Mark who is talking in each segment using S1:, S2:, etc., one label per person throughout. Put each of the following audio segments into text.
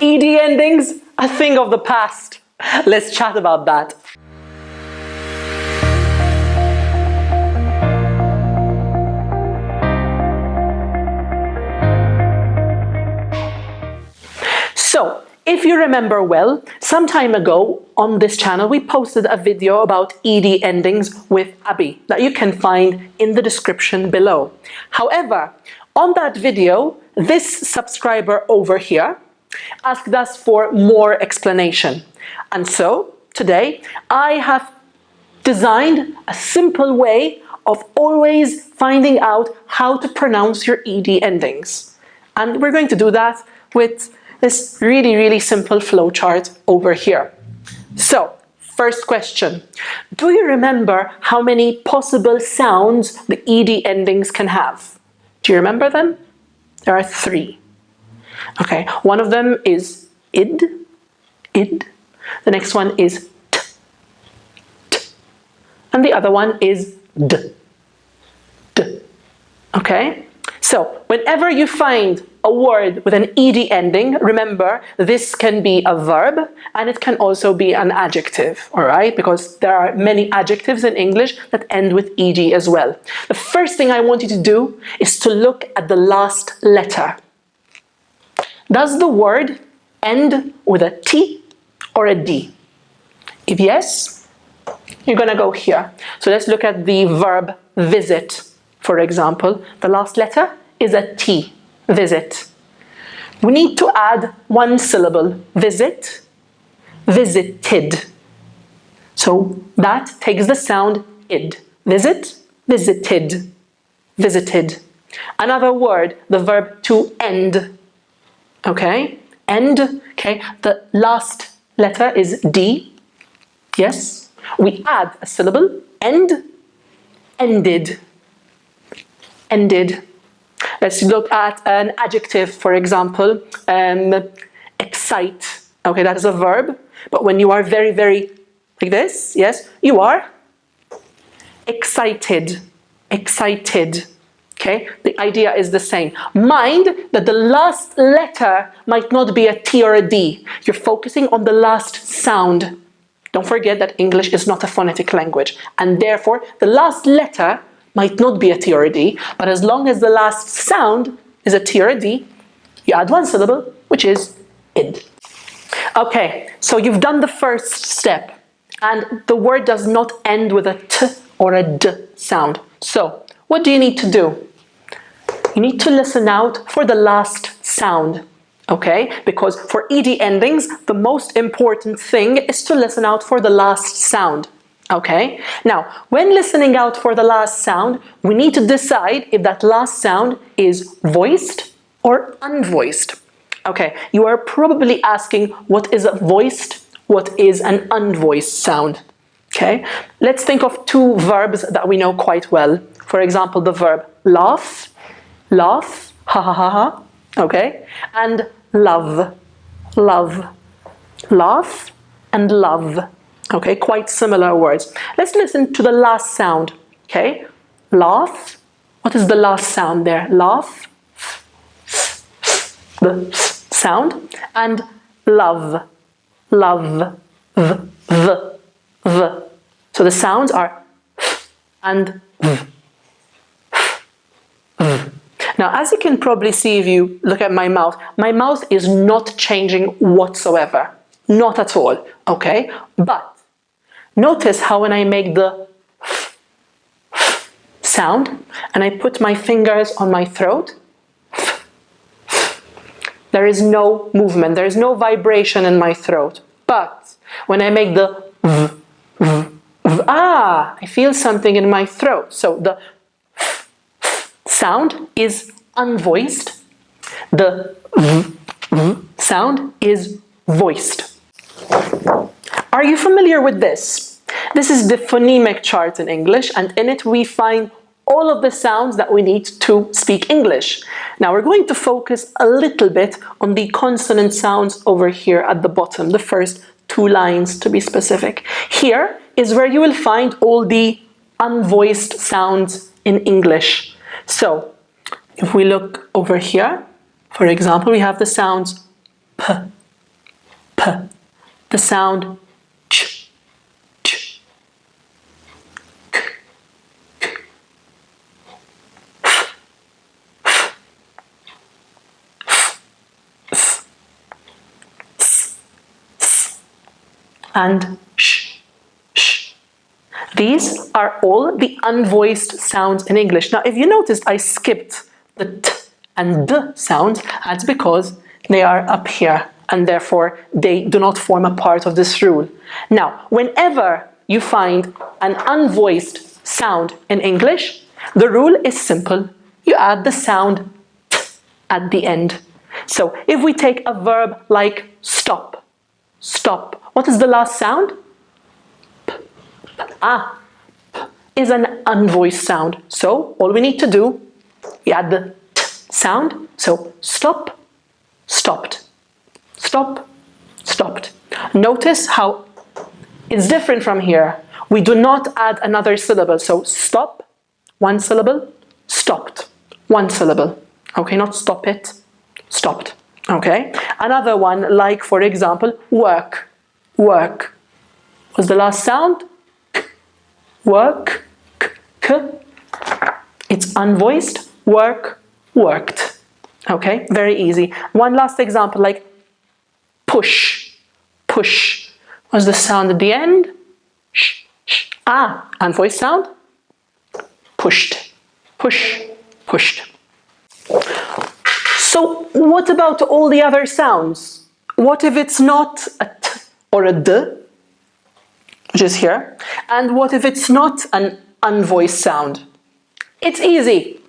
S1: ED endings, a thing of the past. Let's chat about that. So, if you remember well, some time ago on this channel we posted a video about ED endings with Abby that you can find in the description below. However, on that video, this subscriber over here asked us for more explanation. And so, today, I have designed a simple way of always finding out how to pronounce your ED endings. And we're going to do that with this really simple flowchart over here. So, first question. Do you remember how many possible sounds the ED endings can have? Do you remember them? There are 3. Okay, one of them is id, id. The next one is t, t. And the other one is d, d. Okay? So, whenever you find a word with an ED ending, remember, this can be a verb and it can also be an adjective, all right? Because there are many adjectives in English that end with ED as well. The first thing I want you to do is to look at the last letter. Does the word end with a T or a D? If yes, you're gonna go here. So let's look at the verb visit, for example. The last letter is a T. Visit. We need to add one syllable. Visit, visited. So that takes the sound id. Visit, visited, visited. Another word, the verb to end. Okay, end. Okay, the last letter is D. Yes, we add a syllable. End, ended, ended. Let's look at an adjective, for example, excite. Okay, that is a verb, but when you are very like this, yes, you are excited, excited. Okay, the idea is the same. Mind that the last letter might not be a T or a D. You're focusing on the last sound. Don't forget that English is not a phonetic language, and therefore the last letter might not be a T or a D, but as long as the last sound is a T or a D, you add one syllable, which is id. Okay, so you've done the first step, and the word does not end with a T or a D sound. So, what do you need to do? You need to listen out for the last sound, okay? Because for ED endings, the most important thing is to listen out for the last sound. Okay, now when listening out for the last sound, we need to decide if that last sound is voiced or unvoiced. Okay, you are probably asking what is a voiced, what is an unvoiced sound. Okay, let's think of 2 verbs that we know quite well. For example, the verb laugh, laugh, ha ha ha ha, okay, and love, love, laugh and love. Okay, quite similar words. Let's listen to the last sound. Okay, laugh. What is the last sound there? Laugh, the sound, and love, love, v. So the sounds are and v. Now, as you can probably see if you look at my mouth is not changing whatsoever. Not at all, okay? But notice how when I make the sound and I put my fingers on my throat, there is no movement, there is no vibration in my throat. But when I make the I feel something in my throat. So the sound is unvoiced, the sound is voiced. Are you familiar with this? This is the phonemic chart in English, and in it we find all of the sounds that we need to speak English. Now we're going to focus a little bit on the consonant sounds over here at the bottom, the first 2 lines to be specific. Here is where you will find all the unvoiced sounds in English. So if we look over here, for example, we have the sounds p, the sound ch, ch, k, k, and sh, sh. These are all the unvoiced sounds in English. Now, if you noticed, I skipped the t and d sounds. That's because they are up here, and therefore they do not form a part of this rule. Now, whenever you find an unvoiced sound in English, the rule is simple. You add the sound t at the end. So, if we take a verb like stop, stop, what is the last sound? P. P is an unvoiced sound. So, all we need to do, we add the t sound. So, stop, stopped. Stop, stopped. Notice how it's different from here. We do not add another syllable. So, stop, one syllable, stopped, one syllable. Okay, not stop it, stopped. Okay, another one like, for example, work, work. What's the last sound? K. Work, k, k. It's unvoiced, work, worked. Okay, very easy. One last example like push, push. What's the sound at the end? Sh, sh. Ah, unvoiced sound? Pushed, push, pushed. So what about all the other sounds? What if it's not a t or a d, which is here? And what if it's not an unvoiced sound? It's easy.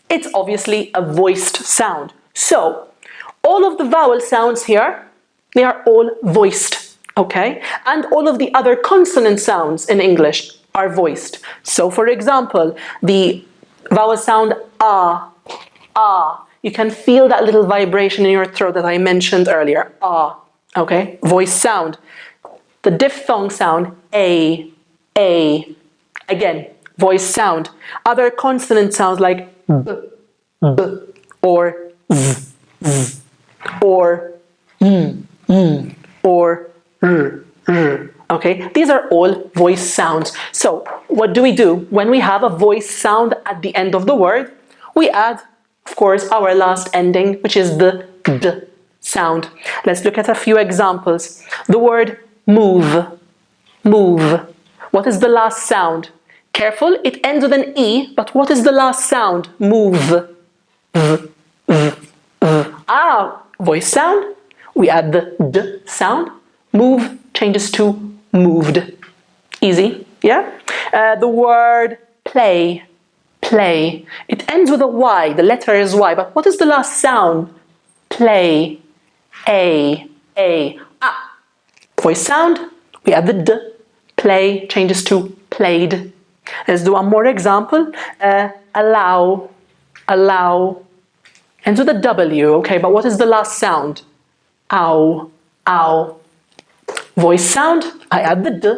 S1: It's obviously a voiced sound. So all of the vowel sounds here, they are all voiced, okay? And all of the other consonant sounds in English are voiced. So for example, the vowel sound ah, ah, you can feel that little vibration in your throat that I mentioned earlier. Ah, okay? Voice sound. The diphthong sound, a, again, voice sound. Other consonant sounds like b, b, or z, z, or or r. Okay? These are all voice sounds. So, what do? When we have a voice sound at the end of the word, we add, of course, our last ending, which is the d sound. Let's look at a few examples. The word move, move. What is the last sound? Careful, it ends with an E, but what is the last sound? Move. Ah, voice sound. We add the d sound. Move changes to moved. Easy, yeah? The word play, play. It ends with a Y, the letter is Y, but what is the last sound? Play, A. Ah, voice sound, we add the d. Play changes to played. Let's do one more example. Allow, allow. Ends with a W, okay, but what is the last sound? Ow, ow. Voice sound, I add the d,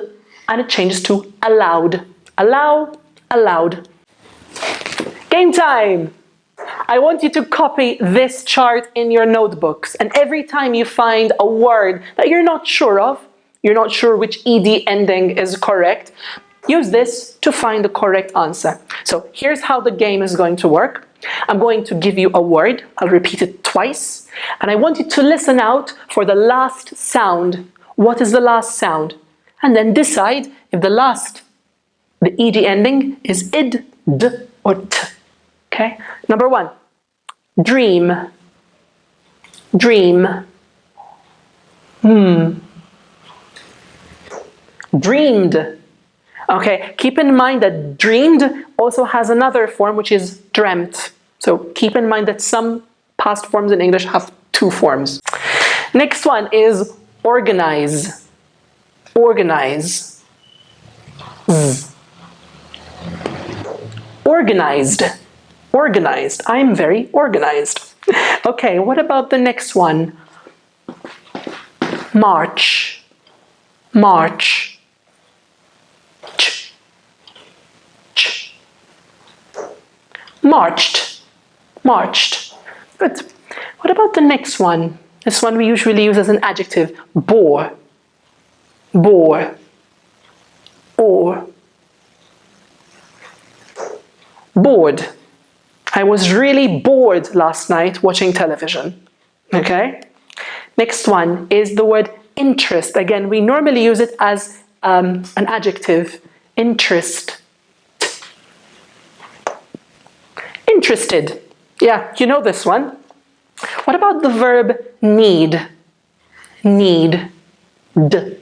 S1: and it changes to allowed. Allow, allowed. Game time! I want you to copy this chart in your notebooks, and every time you find a word that you're not sure of, you're not sure which ed ending is correct, use this to find the correct answer. So here's how the game is going to work. I'm going to give you a word, I'll repeat it twice, and I want you to listen out for the last sound. What is the last sound? And then decide if the ed ending is id, d, or t. Okay? Number one, dream, dream. Dreamed. Okay, keep in mind that dreamed also has another form, which is dreamt. So keep in mind that some past forms in English have two forms. Next one is organize, organize. Organized, organized. I'm very organized. Okay, what about the next one? March, march. Marched, marched. Good. What about the next one? This one we usually use as an adjective. Bore, bore, or. Bored. I was really bored last night watching television. Okay? Next one is the word interest. Again, we normally use it as an adjective. Interest. Interested. Yeah, you know this one. What about the verb need? Need. D.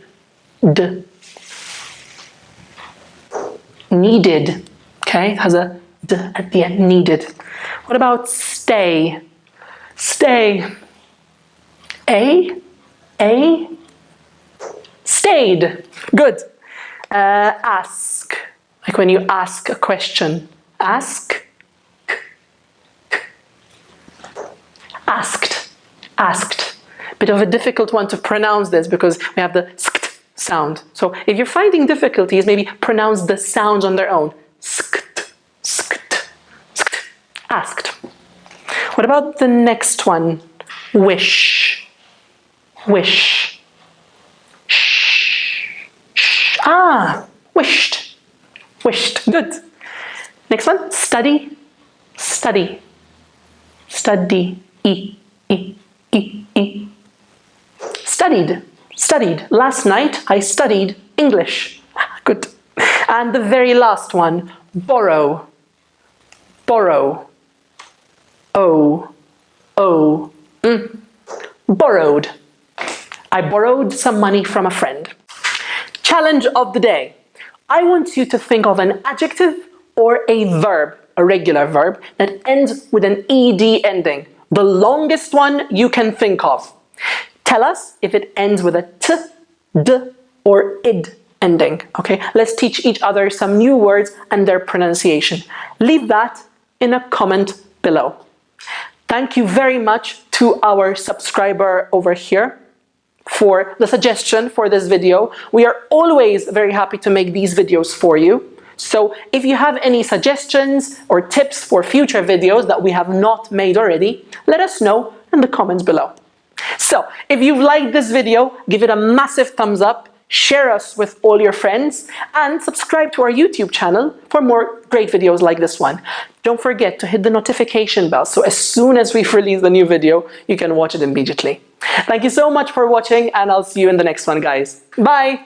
S1: Needed. Okay, it has a d at the end. Needed. What about stay? Stay. A. Stayed. Good. Ask. Like when you ask a question. Ask. Asked. Asked. Bit of a difficult one to pronounce this because we have the sk sound. So if you're finding difficulties, maybe pronounce the sounds on their own. Sk, sk, sk. Asked. What about the next one? Wish. Wish. Wished. Wished. Good. Next one. Study. Study. Study. Studied. Studied. Last night I studied English. Good. And the very last one. Borrow. Borrow. Borrowed. I borrowed some money from a friend. Challenge of the day. I want you to think of an adjective or a verb, a regular verb, that ends with an ed ending. The longest one you can think of. Tell us if it ends with a t, d, or id ending. Okay, let's teach each other some new words and their pronunciation. Leave that in a comment below. Thank you very much to our subscriber over here for the suggestion for this video. We are always very happy to make these videos for you. So if you have any suggestions or tips for future videos that we have not made already, let us know in the comments below. So if you've liked this video, give it a massive thumbs up, share us with all your friends, and subscribe to our YouTube channel for more great videos like this one. Don't forget to hit the notification bell so as soon as we release a new video, you can watch it immediately. Thank you so much for watching, and I'll see you in the next one, guys. Bye!